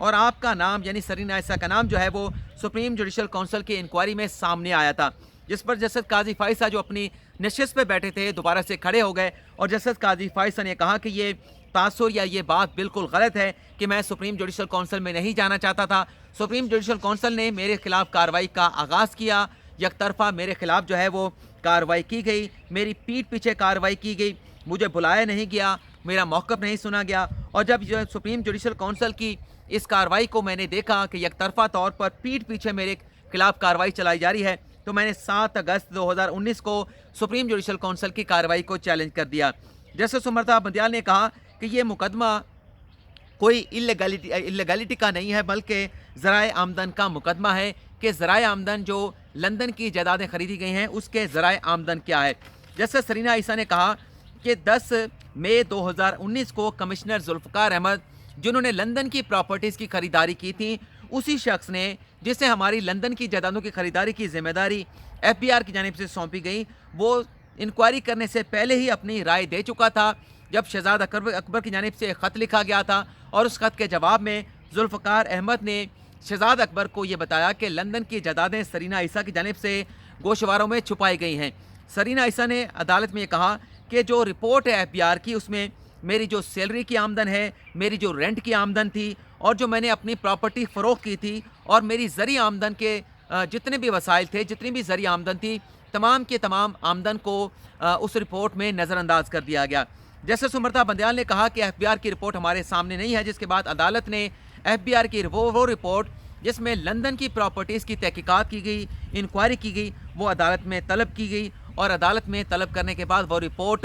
اور آپ کا نام یعنی سرینا عیسیٰ کا نام جو ہے وہ سپریم جوڈیشل کونسل کی انکوائری میں سامنے آیا تھا، جس پر جسٹس قاضی فائصہ جو اپنی نشست پہ بیٹھے تھے دوبارہ سے کھڑے ہو گئے اور جسٹس قاضی فائصہ نے کہا کہ یہ تاثر یا یہ بات بالکل غلط ہے کہ میں سپریم جوڈیشل کونسل میں نہیں جانا چاہتا تھا۔ سپریم جوڈیشل کونسل نے میرے خلاف کارروائی کا آغاز کیا، یک طرفہ میرے خلاف جو ہے وہ کارروائی کی گئی، میری پیٹھ پیچھے کارروائی کی گئی، مجھے بلایا نہیں گیا، میرا موقف نہیں سنا گیا، اور جب سپریم جوڈیشل کونسل کی اس کارروائی کو میں نے دیکھا کہ یک طرفہ طور پر پیٹھ پیچھے میرے خلاف کارروائی چلائی جا رہی ہے، تو میں نے 7 اگست 2019 کو سپریم جوڈیشل کونسل کی کارروائی کو چیلنج کر دیا۔ جسٹس امرتا بندیال نے کہا کہ یہ مقدمہ کوئی اللیگلٹی کا نہیں ہے بلکہ ذرائع آمدن کا مقدمہ ہے کہ ذرائع آمدن جو لندن کی جائیدادیں خریدی گئی ہیں اس کے ذرائع آمدن کیا ہے۔ جسٹس سرینا عیسیٰ نے کہا کہ 10 مئی 2019 کو کمشنر ذوالفقار احمد جنہوں نے لندن کی پراپرٹیز کی خریداری کی تھی، اسی شخص نے جسے ہماری لندن کی جائیدادوں کی خریداری کی ذمہ داری FBI کی جانب سے سونپی گئی، وہ انکوائری کرنے سے پہلے ہی اپنی رائے دے چکا تھا جب شہزاد اکبر کی جانب سے ایک خط لکھا گیا تھا، اور اس خط کے جواب میں ذوالفقار احمد نے شہزاد اکبر کو یہ بتایا کہ لندن کی جائیدادیں سرینا عیسیٰ کی جانب سے گوشواروں میں چھپائی گئی ہیں۔ سرینا عیسیٰ نے عدالت میں یہ کہا کہ جو رپورٹ ہے FBI کی اس میں میری جو سیلری کی آمدن ہے، میری جو رینٹ کی آمدن تھی، اور جو میں نے اپنی پراپرٹی فروخت کی تھی، اور میری زرعی آمدن کے جتنے بھی وسائل تھے، جتنی بھی زرعی آمدن تھی، تمام کے تمام آمدن کو اس رپورٹ میں نظر انداز کر دیا گیا۔ جسٹس امرتا بندیال نے کہا کہ FBI کی رپورٹ ہمارے سامنے نہیں ہے، جس کے بعد عدالت نے FBI کی وہ رپورٹ جس میں لندن کی پراپرٹیز کی تحقیقات کی گئی، انکوائری کی گئی، وہ عدالت میں طلب کی گئی، اور عدالت میں طلب کرنے کے بعد وہ رپورٹ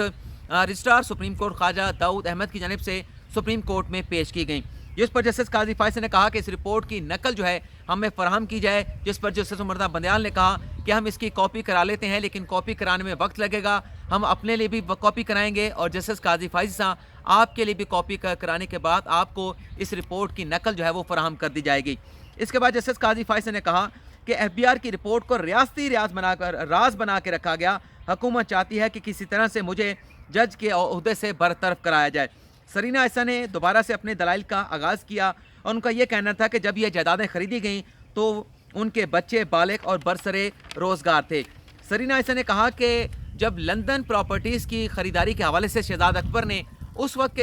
رجسٹرار سپریم کورٹ خواجہ داؤد احمد کی جانب سے سپریم کورٹ میں پیش کی گئی، جس پر جسٹس قاضی فائصہ نے کہا کہ اس رپورٹ کی نقل جو ہے ہمیں فراہم کی جائے، جس پر جسٹس امرتا بندیال نے کہا کہ ہم اس کی کاپی کرا لیتے ہیں لیکن کاپی کرانے میں وقت لگے گا، ہم اپنے لیے بھی کاپی کرائیں گے، اور جسٹس قاضی فائصہ آپ کے لیے بھی کاپی کرانے کے بعد آپ کو اس رپورٹ کی نقل جو ہے وہ فراہم کر دی جائے گی۔ اس کے بعد جسٹس قاضی فائصہ نے کہا کہ FBI کی رپورٹ کو ریاستی راز بنا کے رکھا گیا، حکومت چاہتی ہے کہ کسی طرح سے مجھے جج کے عہدے سے برطرف کرایا جائے۔ سرینا عیسیٰ نے دوبارہ سے اپنے دلائل کا آغاز کیا، اور ان کا یہ کہنا تھا کہ جب یہ جائیدادیں خریدی گئیں تو ان کے بچے بالغ اور برسرے روزگار تھے۔ سرینا عیسیٰ نے کہا کہ جب لندن پراپرٹیز کی خریداری کے حوالے سے شہزاد اکبر نے اس وقت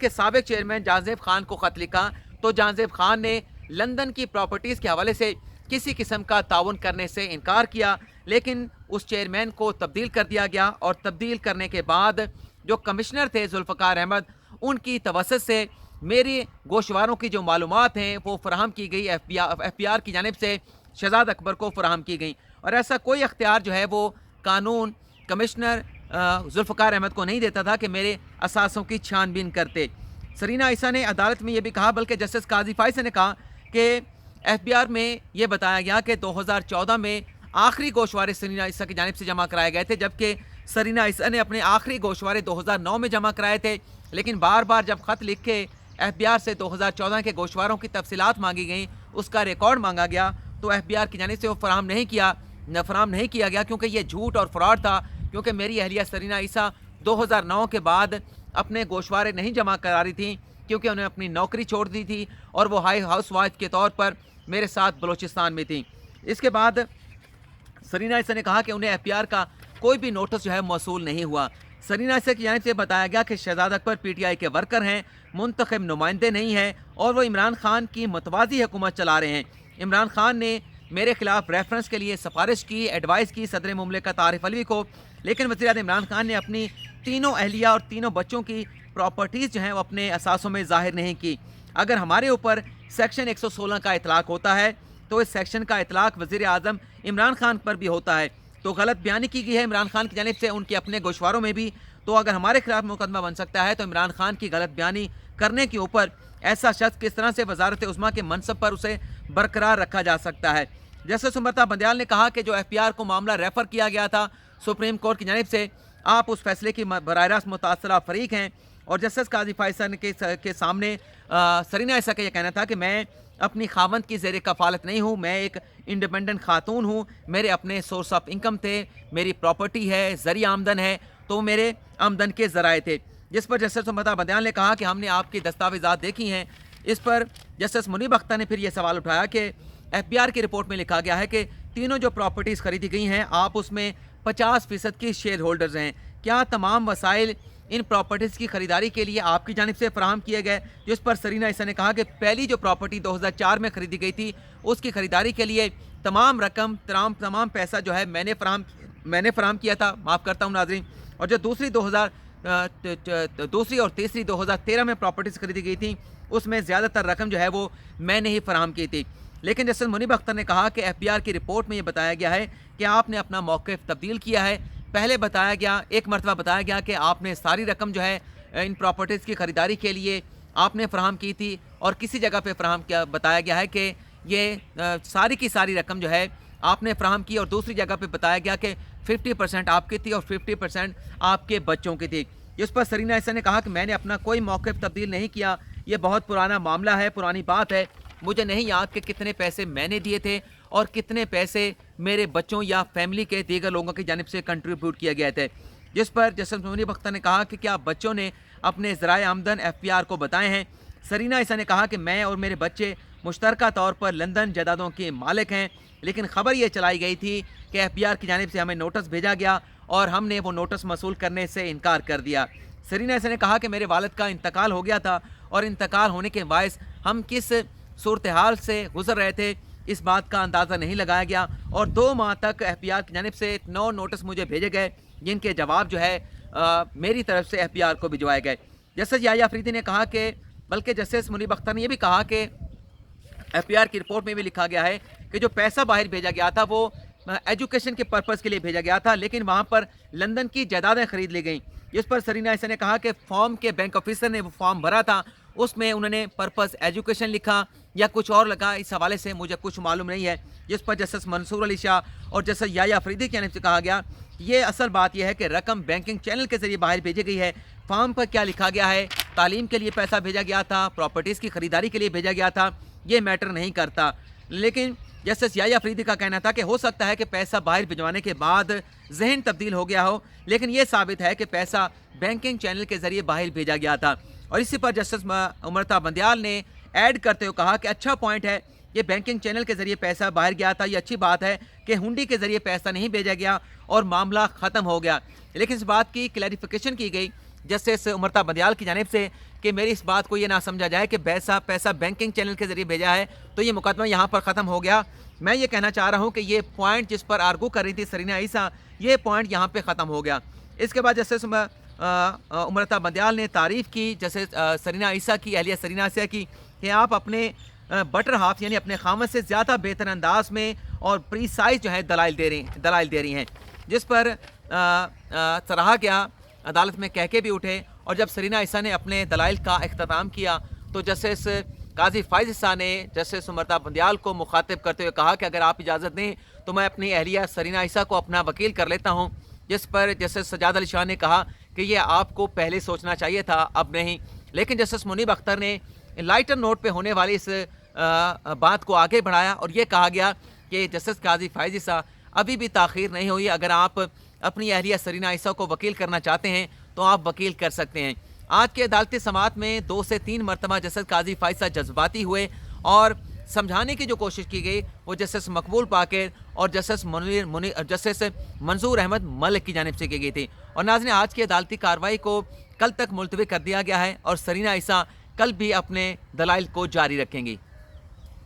کے سابق چیئرمین جہاں زیب خان کو خط لکھا، تو جہاں زیب خان نے لندن کی پراپرٹیز کے حوالے سے کسی قسم کا تعاون کرنے سے انکار کیا، لیکن اس چیئرمین کو تبدیل کر دیا گیا، اور تبدیل کرنے کے بعد جو کمشنر تھے ذوالفقار احمد، ان کی توسط سے میری گوشواروں کی جو معلومات ہیں وہ فراہم کی گئی، FBI کی جانب سے شہزاد اکبر کو فراہم کی گئی، اور ایسا کوئی اختیار جو ہے وہ قانون کمشنر ذوالفقار احمد کو نہیں دیتا تھا کہ میرے اثاثوں کی چھان بین کرتے۔ سرینا عیسیٰ نے عدالت میں یہ بھی کہا، بلکہ جسٹس قاضی فائصہ نے کہا کہ FBI میں یہ بتایا گیا کہ 2014 میں آخری گوشوارے سرینا عیسیٰ کی جانب سے جمع کرائے گئے تھے، جبکہ سرینا عیسیٰ نے اپنے آخری گوشوارے 2009 میں جمع کرائے تھے، لیکن بار بار جب خط لکھ کے FBI سے 2014 کے گوشواروں کی تفصیلات مانگی گئیں، اس کا ریکارڈ مانگا گیا، تو FBI کی جانب سے وہ فراہم نہیں کیا گیا، کیونکہ یہ جھوٹ اور فراڈ تھا، کیونکہ میری اہلیہ سرینا عیسیٰ 2009 کے بعد اپنے گوشوارے نہیں جمع کرا رہی تھیں، کیونکہ انہیں اپنی نوکری چھوڑ دی تھی اور وہ ہاؤس وائف کے طور پر میرے ساتھ بلوچستان میں تھیں۔ اس کے بعد سرینا عیسیٰ نے کہا کہ انہیں FBI کا کوئی بھی نوٹس جو ہے موصول نہیں ہوا۔ سرینا عیسیٰ کی جانب سے بتایا گیا کہ شہزاد اکبر PTI کے ورکر ہیں، منتخب نمائندے نہیں ہیں، اور وہ عمران خان کی متوازی حکومت چلا رہے ہیں۔ عمران خان نے میرے خلاف ریفرنس کے لیے سفارش کی، ایڈوائز کی صدر مملکت عارف علوی کو، لیکن وزیر اعظم عمران خان نے اپنی تینوں اہلیہ اور تینوں بچوں کی پراپرٹیز جو ہیں وہ اپنے اثاثوں میں ظاہر نہیں کی۔ اگر ہمارے اوپر سیکشن 116 کا اطلاق ہوتا ہے تو اس سیکشن کا اطلاق وزیر اعظم عمران خان پر بھی ہوتا ہے، تو غلط بیانی کی گئی ہے عمران خان کی جانب سے ان کے اپنے گوشواروں میں بھی، تو اگر ہمارے خلاف مقدمہ بن سکتا ہے تو عمران خان کی غلط بیانی کرنے کے اوپر ایسا شخص کس طرح سے وزارت عظمیٰ کے منصب پر اسے برقرار رکھا جا سکتا ہے۔ جسٹس امرتا بندیال نے کہا کہ جو FBI کو معاملہ ریفر کیا گیا تھا سپریم کورٹ کی جانب سے، آپ اس فیصلے کی براہ راست متاثرہ فریق ہیں، اور جسٹس قاضی فائصہ کے سامنے سرینا عیسیٰ کا یہ کہنا تھا کہ میں اپنی خاوند کی زیر کفالت نہیں ہوں، میں ایک انڈیپینڈنٹ خاتون ہوں، میرے اپنے سورس آف انکم تھے، میری پراپرٹی ہے، زرعی آمدن ہے، تو میرے آمدن کے ذرائع تھے۔ جس پر جسٹس امرتا بندیال نے کہا کہ ہم نے آپ کی دستاویزات دیکھی ہیں، اس پر جسٹس منیب اختر نے پھر یہ سوال اٹھایا کہ FBR کی رپورٹ میں لکھا گیا ہے کہ تینوں جو پراپرٹیز خریدی گئی ہیں آپ اس میں 50% کی شیئر ہولڈرز ہیں، کیا تمام وسائل ان پراپرٹیز کی خریداری کے لیے آپ کی جانب سے فراہم کیے گئے؟ جس پر سرینا عیسیٰ نے کہا کہ پہلی جو پراپرٹی 2004 میں خریدی گئی تھی اس کی خریداری کے لیے تمام رقم تمام پیسہ جو ہے میں نے فراہم کیا تھا، معاف کرتا ہوں ناظرین، اور جو دوسری اور تیسری 2013 میں پراپرٹیز خریدی گئی تھیں اس میں زیادہ تر رقم جو ہے وہ میں نے ہی فراہم کی تھی۔ لیکن جسٹس منیب اختر نے کہا کہ FBR کی رپورٹ میں یہ بتایا گیا ہے کہ آپ نے اپنا موقف تبدیل کیا ہے۔ پہلے ایک مرتبہ بتایا گیا کہ آپ نے ساری رقم جو ہے ان پراپرٹیز کی خریداری کے لیے آپ نے فراہم کی تھی، اور کسی جگہ پہ بتایا گیا ہے کہ یہ ساری کی ساری رقم جو ہے آپ نے فراہم کی، اور دوسری جگہ پہ بتایا گیا کہ 50% آپ کی تھی اور 50% آپ کے بچوں کی تھی۔ جس پر سرینا عیسیٰ نے کہا کہ میں نے اپنا کوئی موقف تبدیل نہیں کیا، یہ بہت پرانا معاملہ ہے، پرانی بات ہے، مجھے نہیں یاد کہ کتنے پیسے میں نے دیے تھے اور کتنے پیسے میرے بچوں یا فیملی کے دیگر لوگوں کی جانب سے کنٹریبیوٹ کیا گئے تھے۔ جس پر جسٹس منیب اختر نے کہا کہ کیا بچوں نے اپنے ذرائع آمدن FBR کو بتائے ہیں؟ سرینا عیسیٰ نے کہا کہ میں اور میرے بچے مشترکہ طور پر لندن جائیدادوں کے مالک ہیں، لیکن خبر یہ چلائی گئی تھی کہ FBR کی جانب سے ہمیں نوٹس بھیجا گیا اور ہم نے وہ نوٹس موصول کرنے سے انکار کر دیا۔ سرینا عیسیٰ نے کہا کہ میرے والد کا انتقال ہو گیا تھا اور انتقال ہونے کے باعث ہم کس صورتحال سے گزر رہے تھے اس بات کا اندازہ نہیں لگایا گیا، اور 2 ماہ تک FBR کی جانب سے 9 نوٹس مجھے بھیجے گئے جن کے جواب جو ہے میری طرف سے FBR کو بھجوائے گئے۔ جسٹس یحییٰ افریدی نے کہا کہ بلکہ جسٹس منیب اختر نے یہ بھی کہا کہ FBR کی رپورٹ میں بھی لکھا گیا ہے کہ جو پیسہ باہر بھیجا گیا تھا وہ ایجوکیشن کے پرپس کے لیے بھیجا گیا تھا، لیکن وہاں پر لندن کی جائیدادیں خرید لی گئیں۔ جس پر سرینا عیسیٰ نے کہا کہ فارم کے بینک آفیسر نے وہ فارم بھرا تھا، اس میں انہوں نے پرپس ایجوکیشن لکھا یا کچھ اور لگا، اس حوالے سے مجھے کچھ معلوم نہیں ہے۔ جس پر جسٹس منصور علی شاہ اور جسٹس یحییٰ افریدی کی جانب سے کہا گیا یہ اصل بات یہ ہے کہ رقم بینکنگ چینل کے ذریعے باہر بھیجی گئی ہے، فارم پر کیا لکھا گیا ہے، تعلیم کے لیے پیسہ بھیجا گیا تھا، پراپرٹیز کی خریداری کے لیے بھیجا گیا تھا، یہ میٹر نہیں کرتا۔ لیکن جسٹس یحییٰ افریدی کا کہنا تھا کہ ہو سکتا ہے کہ پیسہ باہر بھجوانے کے بعد ذہن تبدیل ہو گیا ہو، لیکن یہ ثابت ہے کہ پیسہ بینکنگ چینل کے ذریعے باہر بھیجا گیا تھا۔ اور اسی پر جسٹس امرتا بندیال نے ایڈ کرتے ہوئے کہا کہ اچھا پوائنٹ ہے، یہ بینکنگ چینل کے ذریعے پیسہ باہر گیا تھا، یہ اچھی بات ہے کہ ہنڈی کے ذریعے پیسہ نہیں بھیجا گیا اور معاملہ ختم ہو گیا۔ لیکن اس بات کی کلیریفیکیشن کی گئی جسٹس امرتا بندیال کی جانب سے کہ میری اس بات کو یہ نہ سمجھا جائے کہ پیسہ بینکنگ چینل کے ذریعے بھیجا ہے تو یہ مقدمہ یہاں پر ختم ہو گیا۔ میں یہ کہنا چاہ رہا ہوں کہ یہ پوائنٹ جس پر آرگو کر رہی تھی سرینا عیسیٰ، یہ پوائنٹ یہاں پہ ختم ہو گیا۔ اس کے بعد جسٹس امرتا بندیال نے تعریف کی جیسے سرینا عیسیٰ کی، اہلیہ سرینا عیسیٰ کی، کہ آپ اپنے بٹر ہاف یعنی اپنے خامد سے زیادہ بہتر انداز میں اور پریسائز جو ہے دلائل دے رہی ہیں۔ جس پر سراہا گیا، عدالت میں کہہ کے بھی اٹھے، اور جب سرینا عیسیٰ نے اپنے دلائل کا اختتام کیا تو جسٹس قاضی فائز عیسیٰ نے جسٹس امرتا بندیال کو مخاطب کرتے ہوئے کہا کہ اگر آپ اجازت دیں تو میں اپنی اہلیہ سرینا عیسیٰ کو اپنا وکیل کر لیتا ہوں۔ جس پر جسٹس سجاد علی شاہ نے کہا کہ یہ آپ کو پہلے سوچنا چاہیے تھا، اب نہیں۔ لیکن جسٹس منیب اختر نے لائٹر نوٹ پہ ہونے والی اس بات کو آگے بڑھایا اور یہ کہا گیا کہ جسٹس قاضی فائز عیسیٰ ابھی بھی تاخیر نہیں ہوئی، اگر آپ اپنی اہلیہ سرینا عیسیٰ کو وکیل کرنا چاہتے ہیں تو آپ وکیل کر سکتے ہیں۔ آج کے عدالتی سماعت میں 2 سے 3 مرتبہ جسٹس قاضی فائز عیسیٰ جذباتی ہوئے اور سمجھانے کی جو کوشش کی گئی وہ جسٹس مقبول پاکر اور جسٹس منظور احمد ملک کی جانب سے کی گئی تھی۔ اور ناظرین، آج کی عدالتی کارروائی کو کل تک ملتوی کر دیا گیا ہے اور سرینا عیسیٰ کل بھی اپنے دلائل کو جاری رکھیں گی۔